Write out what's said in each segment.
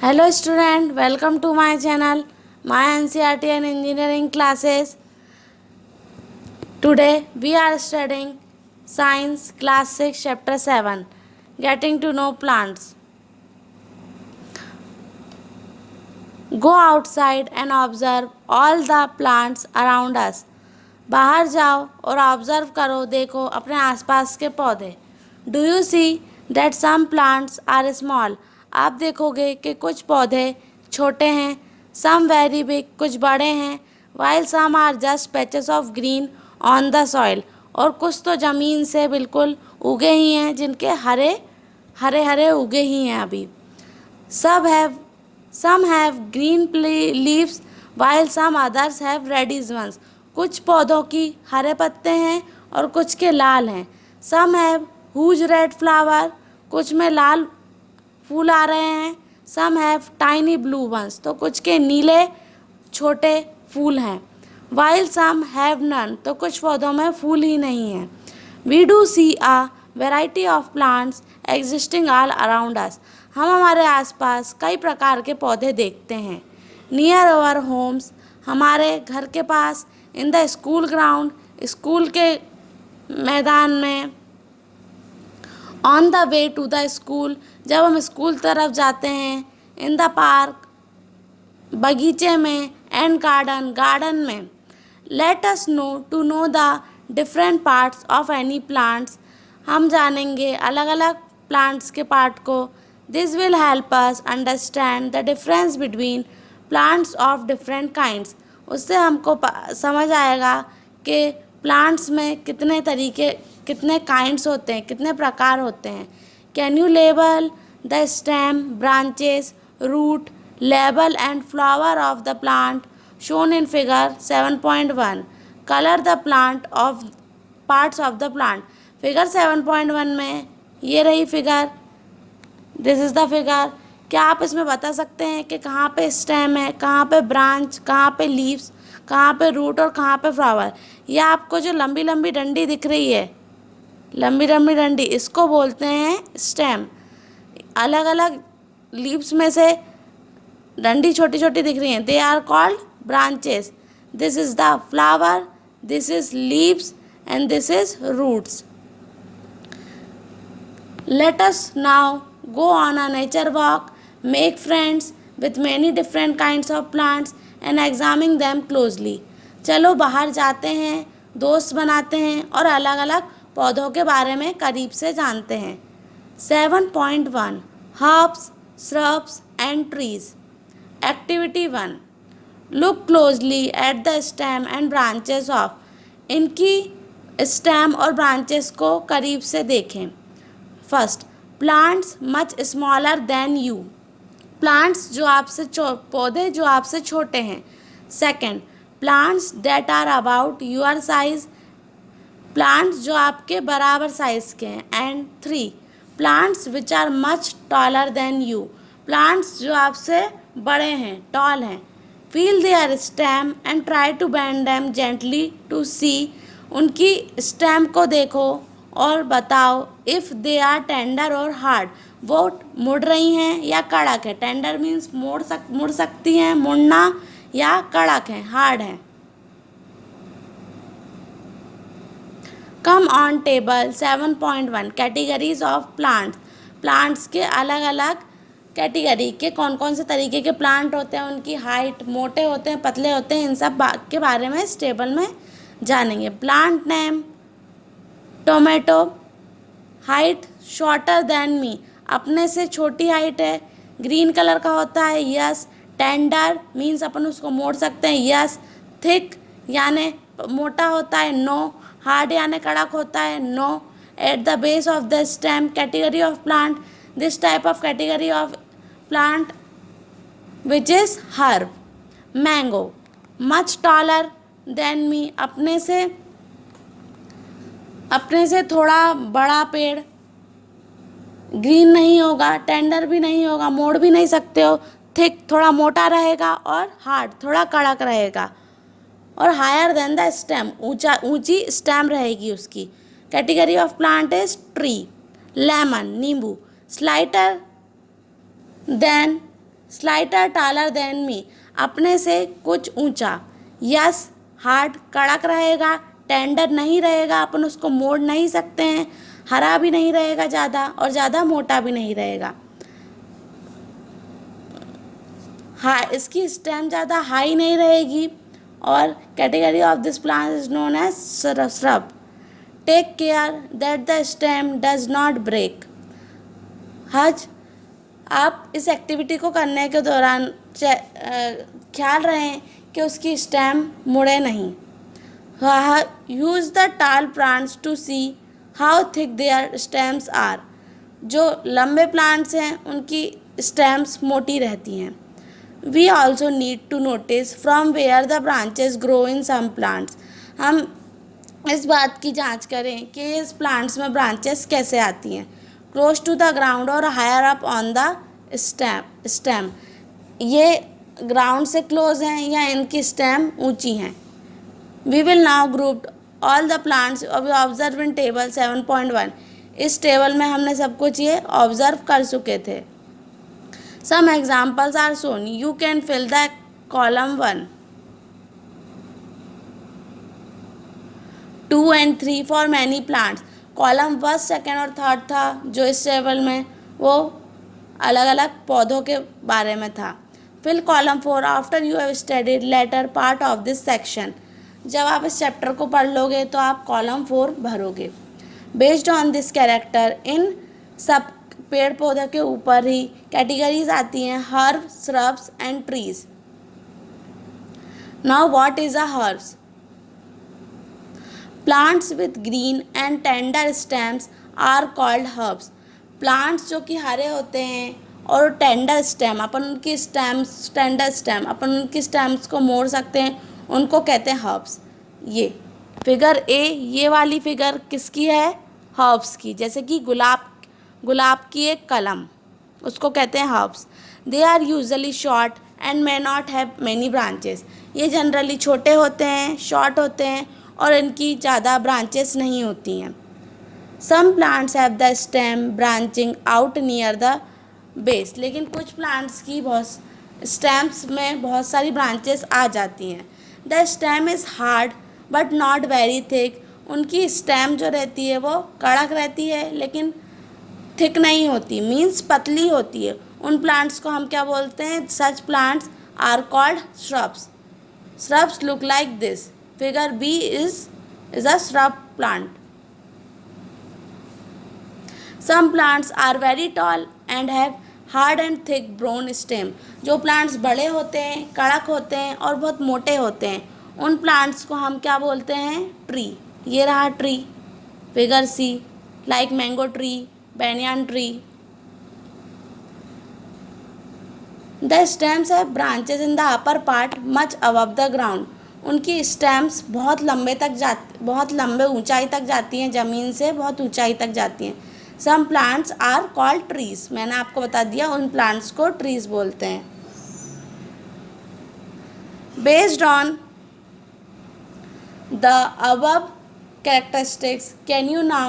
Hello student, welcome to my channel, my NCERT and engineering classes. Today we are studying Science Class 6 Chapter 7, Getting to Know Plants. Go outside and observe all the plants around us. बाहर जाओ और observe करो, देखो अपने आसपास के पौधे. Do you see that some plants are small. आप देखोगे कि कुछ पौधे छोटे हैं. सम वेरी बिग, कुछ बड़े हैं. While some are just patches of green on the soil. और कुछ तो ज़मीन से बिल्कुल उगे ही हैं, जिनके हरे हरे उगे ही हैं अभी. Some have green leaves while some others have reddish ones. कुछ पौधों की हरे पत्ते हैं और कुछ के लाल हैं. Some have huge red flower. कुछ में लाल फूल आ रहे हैं. Some have tiny blue ones. तो कुछ के नीले छोटे फूल हैं. While some have none. तो कुछ पौधों में फूल ही नहीं हैं. We do see a variety of plants existing all around us. हम हमारे आसपास कई प्रकार के पौधे देखते हैं. नियर आवर होम्स, हमारे घर के पास. In the school ground, school के मैदान में. On the way to the school, जब हम स्कूल तरफ जाते हैं. इन द पार्क, बगीचे में. एंड गार्डन में. Let us know to know the different parts of any plants. हम जानेंगे अलग अलग प्लांट्स के पार्ट को. This will help us understand the difference between plants of different kinds. उससे हमको समझ आएगा कि प्लांट्स में कितने काइंड्स होते हैं, कितने प्रकार होते हैं. Can you label the stem, branches, root, label and flower of the plant shown in figure 7.1. Color the parts of the plant. Figure 7.1 में ये रही figure. This is the figure. क्या आप इसमें बता सकते हैं कि कहाँ पे स्टेम है, कहाँ पे ब्रांच, कहाँ पे लीव्स, कहाँ पे रूट और कहाँ पे फ्लावर. या आपको जो लंबी लंबी डंडी दिख रही है, लंबी लंबी डंडी, इसको बोलते हैं स्टेम. अलग अलग लीव्स में से डंडी छोटी छोटी दिख रही हैं, they are called branches. This is the flower, this is leaves and this is roots. Let us now go on a nature walk, make friends with many different kinds of plants and examine them closely. चलो बाहर जाते हैं, दोस्त बनाते हैं और अलग अलग पौधों के बारे में करीब से जानते हैं. 7.1 Herbs, Shrubs and Trees. Activity 1. Look closely at the stem and branches of. इनकी स्टेम और ब्रांचेस को करीब से देखें. First, plants much smaller than you. Plants जो आपसे पौधे जो आपसे छोटे हैं. Second, plants that are about your size. Plants जो आपके बराबर साइज के हैं. And 3, plants which are much taller than you. Plants जो आपसे बड़े हैं, टॉल हैं. Feel their stem and try to bend them gently to see. उनकी स्टेम को देखो और बताओ इफ़ दे आर टेंडर और हार्ड. वो मुड़ रही हैं या कड़क है. टेंडर मीन्स मुड़ सकती हैं, मुड़ना, या कड़क है, हार्ड है. Come on table 7.1 categories of plants. Plants के अलग अलग कैटेगरी के कौन कौन से तरीके के प्लांट होते हैं, उनकी हाइट, मोटे होते हैं, पतले होते हैं, इन सब के बारे में इस टेबल में जानेंगे. Plant name, tomato. Height shorter than me, अपने से छोटी हाइट है. ग्रीन कलर का होता है, यस. टेंडर मीन्स अपन उसको मोड़ सकते हैं, यस. थिक यानी मोटा होता है, नो. हार्ड यानी कड़क होता है, no. At the base of the stem. Category of plant, this type of category of plant which is herb. Mango, much taller than me, अपने से थोड़ा बड़ा पेड़. ग्रीन नहीं होगा, टेंडर भी नहीं होगा, मोड़ भी नहीं सकते हो. थिक थोड़ा मोटा रहेगा और हार्ड थोड़ा कड़क रहेगा. और हायर देन द स्टेम, ऊंची स्टेम रहेगी उसकी. Category of plant is tree. Lemon नींबू. स्लाइटर देन स्लाइटर टालर देन मी, अपने से कुछ ऊंचा। यस, हार्ड, कड़क रहेगा। टेंडर नहीं रहेगा, अपन उसको मोड़ नहीं सकते हैं। हरा भी नहीं रहेगा ज़्यादा और ज़्यादा मोटा भी नहीं रहेगा। हाँ, इसकी स्टेम ज़्यादा हाई नहीं रहेगी। और category of this plant is known as shrub. Take care that the stem does not break. हज, आप इस एक्टिविटी को करने के दौरान ख्याल रहें कि उसकी स्टेम मुड़े नहीं। Use the tall plants to see how thick their stems are. जो लंबे प्लांट्स हैं उनकी स्टेम्स मोटी रहती हैं। We also need to notice from where the branches grow in some plants. हम इस बात की जांच करें कि इस प्लांट्स में ब्रांचेस कैसे आती हैं। क्लोज टू द ग्राउंड और higher up on the stem. ये ग्राउंड से क्लोज हैं या इनकी स्टेम ऊंची हैं। We will now group all the plants observe in table 7.1। इस टेबल में हमने सब कुछ ये ऑब्जर्व कर चुके थे। Some examples are shown. You can fill the column 1, 2 and 3 for many plants. Column 1, 2 और 3 था जो इस टेबल में, वो अलग अलग पौधों के बारे में था। Fill column 4 after you have studied later part of this section. जब आप इस चैप्टर को पढ़ लोगे तो आप कॉलम 4 भरोगे। बेस्ड ऑन दिस कैरेक्टर, इन सब पेड़ पौधों के ऊपर ही कैटेगरीज आती हैं, herb, shrubs and trees. Now what is a herbs? Plants with green and tender stems are called herbs. Plants जो कि हरे होते हैं और टेंडर स्टेम, अपन उनकी स्टेम्स, टेंडर स्टेम, अपन उनकी स्टेम्स को मोड़ सकते हैं, उनको कहते हैं हर्ब्स। ये फिगर ए, ये वाली फिगर किसकी है? हर्ब्स की। जैसे कि गुलाब की एक कलम, उसको कहते हैं herbs. They are usually short and may not have many branches. ये जनरली छोटे होते हैं, शॉर्ट होते हैं और इनकी ज़्यादा ब्रांचेस नहीं होती हैं। Some plants have the stem branching out near the base. लेकिन कुछ प्लांट्स की बहुत स्टेम्स में बहुत सारी ब्रांचेस आ जाती हैं। The stem is hard but not very thick. उनकी स्टेम जो रहती है वो कड़क रहती है लेकिन थिक नहीं होती, मीन्स पतली होती है। उन प्लांट्स को हम क्या बोलते हैं? Such plants are called shrubs. Shrubs look like this. Figure B is a shrub plant. Some plants are very tall and have hard and thick brown stem. जो प्लांट्स बड़े होते हैं, कड़क होते हैं और बहुत मोटे होते हैं, उन प्लांट्स को हम क्या बोलते हैं? ट्री। ये रहा tree, figure C, like mango tree, banyan tree. The stems have branches in the upper part much above the ground. उनकी स्टेम्स बहुत लंबे ऊंचाई तक जाती हैं, ज़मीन से बहुत ऊंचाई तक जाती हैं। Some plants are called trees. मैंने आपको बता दिया, उन प्लांट्स को ट्रीज बोलते हैं। Based on the above characteristics, can you now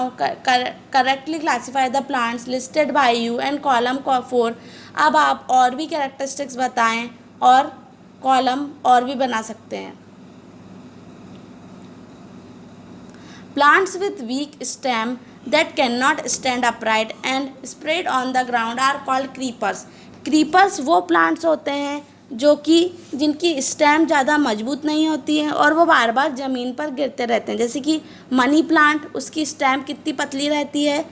correctly classify the plants listed by you and column 4? अब आप और भी characteristics बताएं और कॉलम और भी बना सकते हैं। Plants with weak stem that cannot stand upright and spread on the ground are called creepers. Creepers वो plants होते हैं जो कि जिनकी स्टेम ज़्यादा मजबूत नहीं होती है और वो बार बार ज़मीन पर गिरते रहते हैं। जैसे कि मनी प्लांट, उसकी स्टेम कितनी पतली रहती है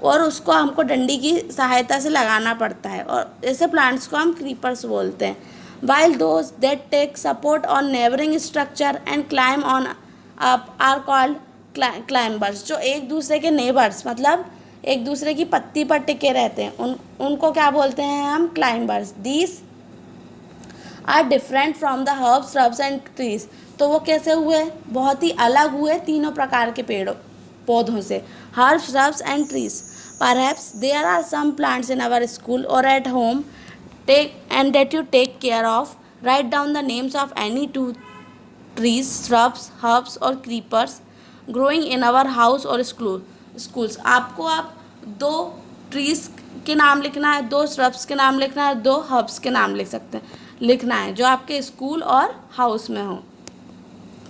और उसको हमको डंडी की सहायता से लगाना पड़ता है, और ऐसे प्लांट्स को हम क्रीपर्स बोलते हैं। While those that take support on neighbouring structure and climb on up are called climbers. जो एक दूसरे के नेबर्स, मतलब एक दूसरे की पत्ती पर टिके रहते हैं, उनको क्या बोलते हैं हम? Climbers. These are different from the herbs, shrubs and trees. तो वो कैसे हुए? बहुत ही अलग हुए तीनों प्रकार के पेड़ों पौधों से, herbs, shrubs and trees. Perhaps there are some plants in our school or at home and that you take care of. Write down the names of any 2 trees, shrubs, herbs or creepers growing in our house or schools. आपको आप 2 trees के नाम लिखना है, 2 shrubs के नाम लिखना है, 2 हर्ब्स के नाम लिखना है जो आपके स्कूल और हाउस में हो।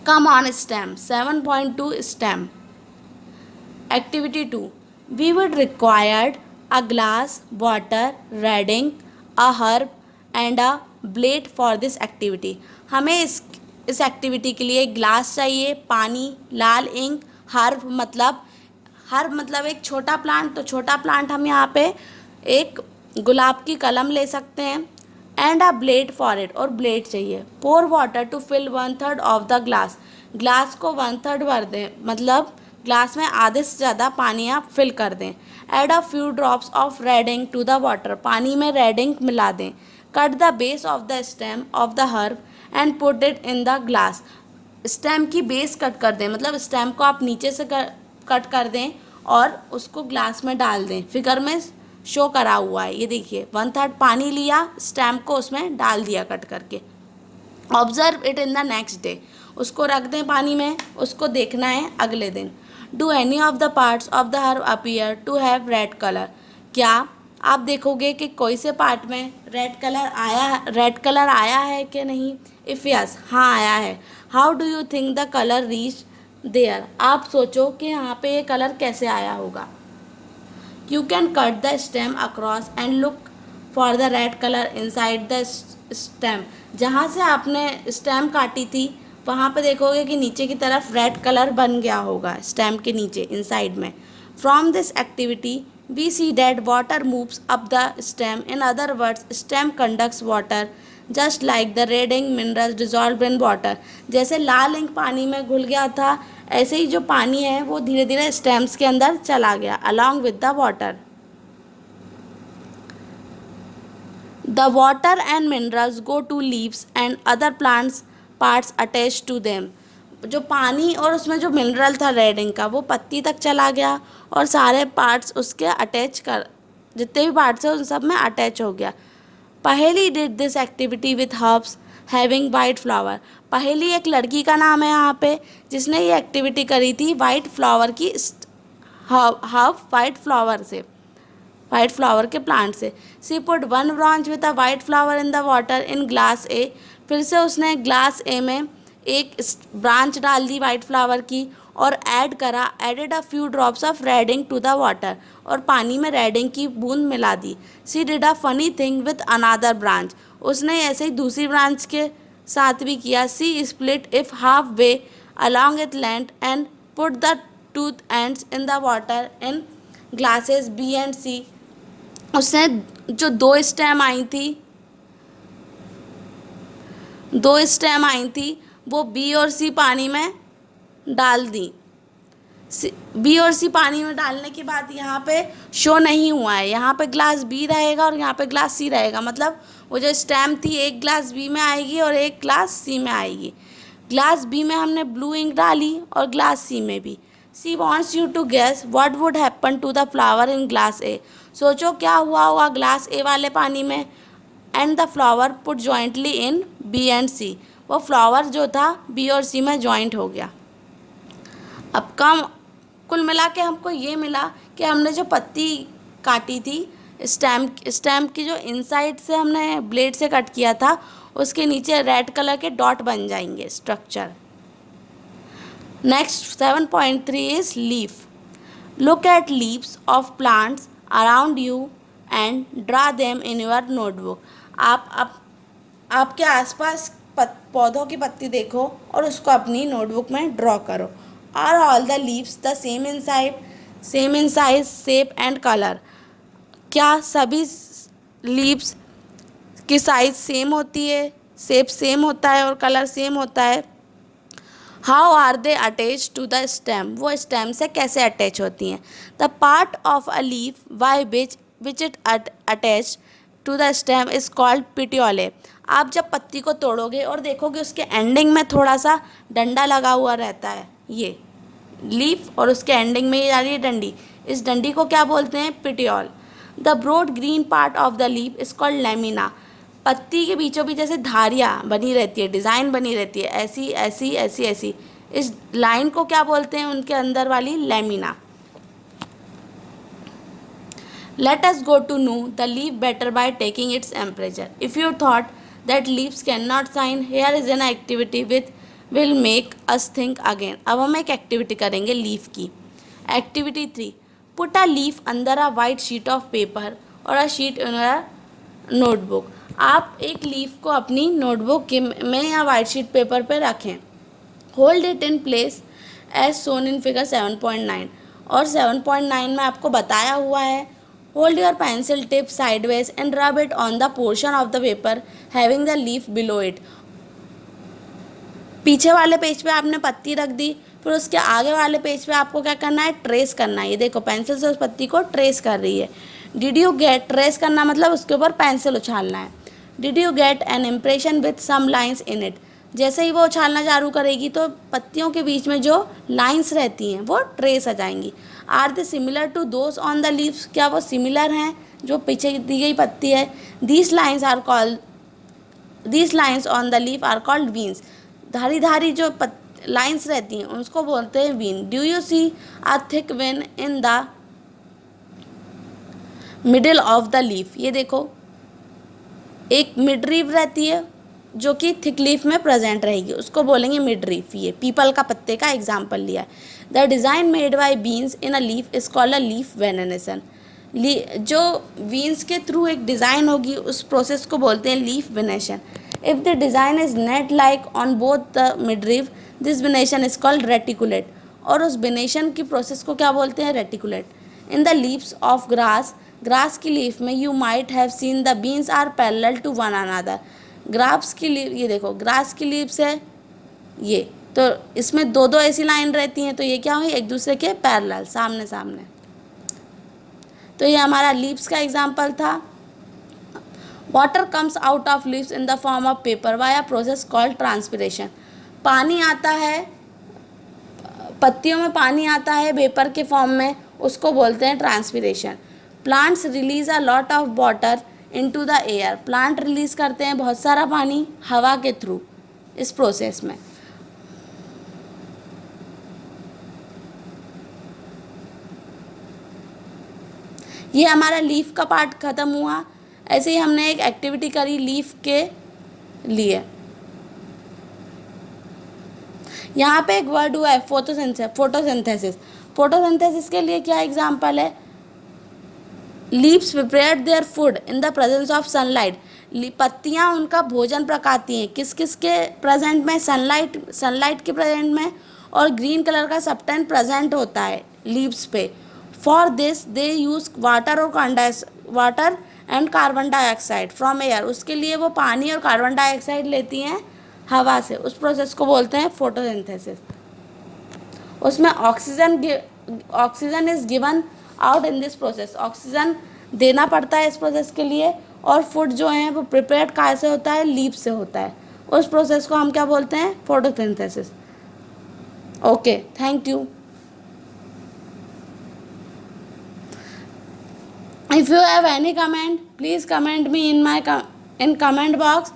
Come on stem 7.2 stem. Activity 2, we would required a glass, water, red ink, a herb and a blade for this activity. हमें इस एक्टिविटी के लिए ग्लास चाहिए, पानी, लाल इंक, हर्ब मतलब एक छोटा प्लांट, तो छोटा प्लांट हम यहाँ पे एक गुलाब की कलम ले सकते हैं। And a blade for it, और ब्लेड चाहिए। Pour water to fill 1/3 of the glass, glass को 1/3 भर दें, मतलब ग्लास में आधे से ज़्यादा पानी आप फिल कर दें। Add a few drops of red ink to the water, पानी में रेडिंग मिला दें। Cut the base of the stem of the herb and put it in the glass, stem की बेस कट कर दें, मतलब स्टेम को आप नीचे से कट कर दें और उसको ग्लास में डाल दें। फिगर में शो करा हुआ है, ये देखिए 1/3 पानी लिया, स्टेम को उसमें डाल दिया कट करके। Observe it in the next day, उसको रख दें पानी में, उसको देखना है अगले दिन। Do any of the parts of the herb appear to have red colour, क्या आप देखोगे कि कोई से पार्ट में रेड कलर आया है कि नहीं। इफ़ यस, हाँ आया है। How do you think the colour reach there, आप सोचो कि यहाँ पे ये कलर कैसे आया होगा। You can cut the stem across and look for the red colour inside the stem, जहाँ से आपने स्टेम काटी थी वहाँ पे देखोगे कि नीचे की तरफ रेड कलर बन गया होगा स्टेम के नीचे इनसाइड में। From this activity we see that water moves up the stem, in other words stem conducts water just like the red ink minerals dissolve in water, जैसे लाल इंक पानी में घुल गया था, ऐसे ही जो पानी है वो धीरे धीरे स्टेम्स के अंदर चला गया along with the water. The water and minerals go to leaves and other plants parts attach to them, जो पानी और उसमें जो मिनरल था रेड इंक का वो पत्ती तक चला गया और सारे पार्ट्स उसके जितने भी पार्ट्स हैं उन सब में अटैच हो गया। पहेली did this activity with herbs having white flower, पहेली एक लड़की का नाम है यहाँ पे जिसने ये एक्टिविटी करी थी वाइट फ्लावर की, हर्ब वाइट फ्लावर के प्लांट से। She put 1 branch with a white flower in the water in glass A, फिर से उसने ग्लास ए में एक ब्रांच डाल दी वाइट फ्लावर की और added a few drops of red ink to the water, और पानी में रेडिंग की बूंद मिला दी। She did a funny thing with another branch, उसने ऐसे ही दूसरी ब्रांच के साथ भी किया। She split it half way along it length and put the two ends in the water in glasses B and C, उसने जो दो स्टेम आई थी वो बी और सी पानी में डाल दी। बी और सी पानी में डालने के बाद यहाँ पे शो नहीं हुआ है, यहाँ पे ग्लास बी रहेगा और यहाँ पे ग्लास सी रहेगा, मतलब वो जो स्टेम थी एक ग्लास बी में आएगी और एक ग्लास सी में आएगी। ग्लास बी में हमने ब्लू इंक डाली और ग्लास सी में भी। She wants you to guess what would happen to the flower in glass A, सोचो क्या हुआ होगा ग्लास ए वाले पानी में। And the flower put jointly in B and C, वो फ्लावर जो था बी और सी में जॉइंट हो गया। अब कुल मिला के हमको ये मिला कि हमने जो पत्ती काटी थी स्टेम की जो इनसाइड से हमने ब्लेड से कट किया था उसके नीचे रेड कलर के डॉट बन जाएंगे structure. Next 7.3 is leaf. Look at leaves of plants around you and draw them in your notebook, आप आपके आसपास पौधों की पत्ती देखो और उसको अपनी नोटबुक में ड्रॉ करो। Are all the leaves the same in size shape and colour, क्या सभी लीव्स की साइज सेम होती है, शेप सेम होता है और कलर सेम होता है। How are they attach to the stem, वो स्टेम से कैसे अटैच होती हैं। The part of a leaf by which it attach to the stem is called petiole, आप जब पत्ती को तोड़ोगे और देखोगे उसके एंडिंग में थोड़ा सा डंडा लगा हुआ रहता है, ये लीफ और उसके एंडिंग में ये आ रही है डंडी, इस डंडी को क्या बोलते हैं, petiole. The broad green part of the leaf is called lamina, पत्ती के बीचों बीच जैसे धारियाँ बनी रहती है, डिज़ाइन बनी रहती है, ऐसी ऐसी ऐसी ऐसी, इस लाइन को क्या बोलते हैं उनके अंदर वाली, lamina. Let us go to know the leaf better by taking its temperature. If you thought that leaves cannot shine, here is an activity which will make us think again. अब हम एक एक्टिविटी करेंगे leaf की. Activity 3. Put a leaf under a white sheet of paper or a sheet in a notebook. आप एक leaf को अपनी notebook में या वाइट शीट पेपर पर रखें. Hold it in place as shown in figure 7.9. और 7.9 में आपको बताया हुआ है. Hold your pencil tip sideways and rub it on the portion of the paper having the leaf below it. पीछे वाले पेज पे आपने पत्ती रख दी, फिर उसके आगे वाले पेज पे आपको क्या करना है, ट्रेस करना है. ये देखो पेंसिल से उस पत्ती को ट्रेस कर रही है. डिड यू गेट, ट्रेस करना मतलब उसके ऊपर पेंसिल उछालना है. Did you get an impression with some lines in it. जैसे ही वो उछालना चालू करेगी तो पत्तियों के बीच में जो लाइंस रहती हैं वो ट्रेस आ जाएंगी. Are they similar to those on the leaves, क्या वो सिमिलर हैं जो पीछे दी गई पत्ती है. These lines on the leaf are called veins. धारी धारी जो लाइन्स रहती हैं उसको बोलते हैं vein. Do you see a thick vein in the middle of the leaf. ये देखो एक मिड लीफ रहती है जो कि थिक लीफ में प्रेजेंट रहेगी, उसको बोलेंगे मिड लीफ. ये पीपल का पत्ते का एग्जाम्पल लिया है. The design made by beans in a leaf is called a leaf venation. जो बीन्स के थ्रू एक डिज़ाइन होगी उस प्रोसेस को बोलते हैं leaf venation. If the design is net like on both the mid leaf this venation is called reticulate. और उस वेनेशन की प्रोसेस को क्या बोलते हैं, reticulate. In the leaves of grass की लीफ में you might have seen the veins are parallel to one another. Grass की लीफ, ये देखो ग्रास की लीव्स है ये, तो इसमें दो दो ऐसी लाइन रहती हैं, तो ये क्या हुई, एक दूसरे के पैरेलल, सामने सामने. तो ये हमारा लीव्स का एग्जाम्पल था. Water comes out of leaves in the form of vapour by a process called transpiration. पानी आता है, पत्तियों में पानी आता है वेपर के फॉर्म में, उसको बोलते हैं transpiration. Plants release a lot of water into the air. Plant release करते हैं बहुत सारा पानी हवा के थ्रू इस प्रोसेस में. ये हमारा लीफ का पार्ट ख़त्म हुआ. ऐसे ही हमने एक एक्टिविटी करी लीफ के लिए. यहाँ पे एक वर्ड हुआ है फोटोसिंथेसिस. फोटोसिंथेसिस के लिए क्या एग्जाम्पल है, leaves prepare their food in the presence of sunlight. पत्तियाँ उनका भोजन पकाती हैं किस किस के प्रेजेंट में, सनलाइट के प्रेजेंट में, और ग्रीन कलर का सबटेंस प्रेजेंट होता है लीव्स पे. For this they use water and carbon dioxide from air. उसके लिए वो पानी और कार्बन डाइऑक्साइड लेती हैं हवा से. उस प्रोसेस को बोलते हैं फोटोसिंथेसिस. उसमें oxygen is given out in this process. Oxygen देना पड़ता है इस प्रोसेस के लिए. और फूड जो है वो प्रिपेयर्ड कहाँ से होता है, लीफ से होता है. उस प्रोसेस को हम क्या बोलते हैं, photosynthesis. Okay, thank you. If you have any comment, please comment me in comment box.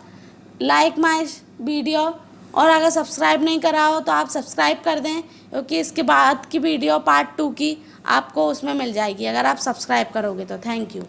Like my video. और अगर सब्सक्राइब नहीं करा हो तो आप सब्सक्राइब कर दें, क्योंकि इसके बाद की वीडियो पार्ट 2 की आपको उसमें मिल जाएगी अगर आप सब्सक्राइब करोगे तो. Thank you.